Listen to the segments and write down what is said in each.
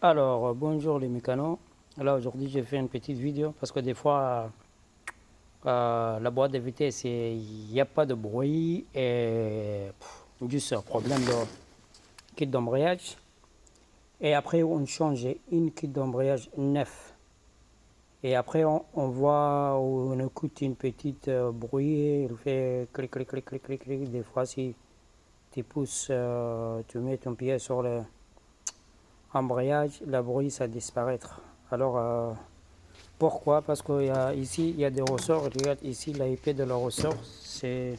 Alors, bonjour les mécanos. Là, aujourd'hui, j'ai fait une petite vidéo parce que des fois, la boîte de vitesse, il n'y a pas de bruit et juste un problème de kit d'embrayage. Et après, on change une kit d'embrayage neuf. Et après, on voit, on écoute une petite bruit, il fait clic, clic, clic, clic, clic, clic. Des fois, si tu pousses, tu mets ton pied sur le embrayage, le bruit, ça disparaître. Alors, pourquoi? Parce qu'ici, il y a des ressorts. Regarde ici, la épée de le ressort, c'est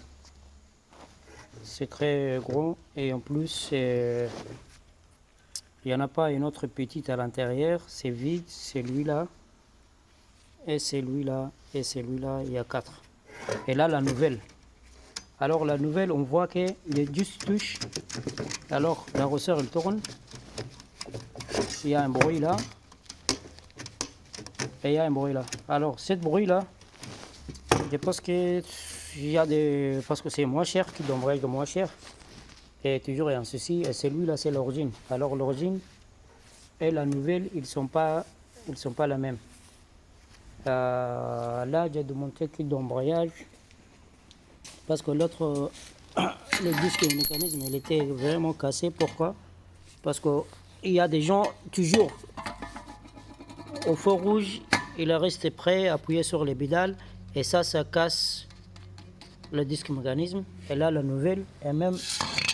très gros. Et en plus, il n'y en a pas une autre petite à l'intérieur. C'est vide, c'est lui-là. Et c'est lui-là. Et c'est lui-là. Il y a 4. Et là, la nouvelle. Alors, la nouvelle, on voit qu'il y a juste touche. Alors, la ressort, il tourne. Il y a un bruit là. Et il y a un bruit là. Alors, ce bruit-là, je pense que il y a des, parce que c'est moins cher qui d'embrayage de moins cher. Et toujours il y a un souci, et celui-là c'est l'origine. Alors l'origine et la nouvelle, ils sont pas la même. Là, j'ai demandé kit d'embrayage parce que l'autre, le disque et le mécanisme, il était vraiment cassé. Pourquoi? Parce qu'il y a des gens toujours au feu rouge, il reste prêt à appuyer sur les pédales et ça casse le disque mécanisme. Et là, la nouvelle, et même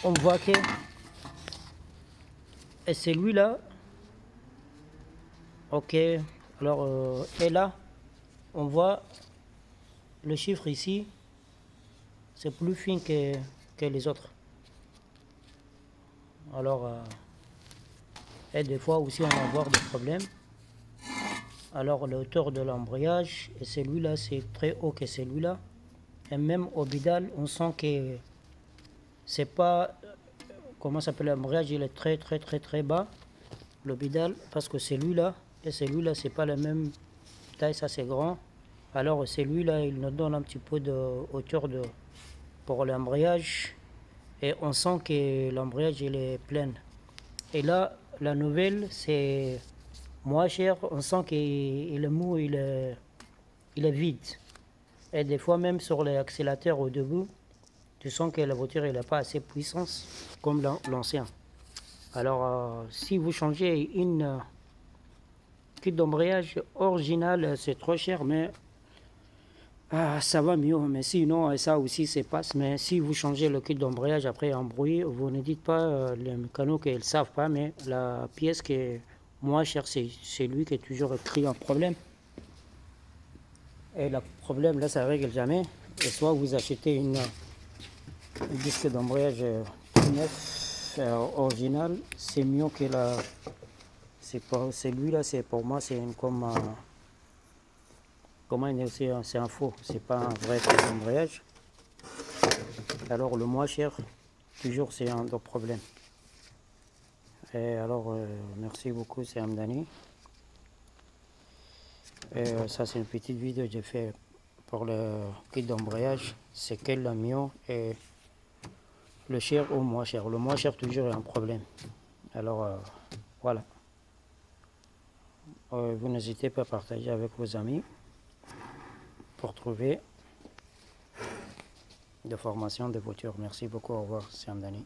on voit que et celui-là, ok, alors et là, on voit le chiffre ici, c'est plus fin que les autres. Alors, et des fois aussi, on va avoir des problèmes. Alors, la hauteur de l'embrayage, et celui-là, c'est très haut que celui-là. Et même au bidal, on sent que c'est pas, comment ça s'appelle, l'embrayage, il est très, très, très, très bas, le bidal, parce que celui-là et celui-là, c'est pas la même taille, ça c'est grand. Alors, celui-là, il nous donne un petit peu de hauteur pour l'embrayage. Et on sent que l'embrayage il est plein. Et là, la nouvelle, c'est moins cher. On sent qu'il est mou, il est vide. Et des fois, même sur l'accélérateur au début, tu sens que la voiture n'a pas assez de puissance comme l'ancien. Alors, si vous changez une kit d'embrayage original, c'est trop cher, mais ça va mieux, mais sinon, ça aussi, c'est passe. Mais si vous changez le kit d'embrayage après un bruit, vous ne dites pas les mécanos qu'ils ne savent pas, mais la pièce qui est moins chère, c'est lui qui est toujours écrit un problème. Et le problème, là, ça ne règle jamais. Et soit vous achetez un disque d'embrayage neuf, original, c'est mieux que la... C'est lui là, c'est pour moi, c'est comme... comment c'est un faux, c'est pas un vrai embrayage. Alors le moins cher, toujours c'est un autre problème. Et alors merci beaucoup, c'est Amdani. Et ça c'est une petite vidéo que j'ai fait pour le kit d'embrayage. C'est quel le mieux et le cher ou moins cher. Le moins cher toujours est un problème. Alors voilà. Vous n'hésitez pas à partager avec vos amis pour trouver des formations de voitures. Merci beaucoup, au revoir, c'est Amdani.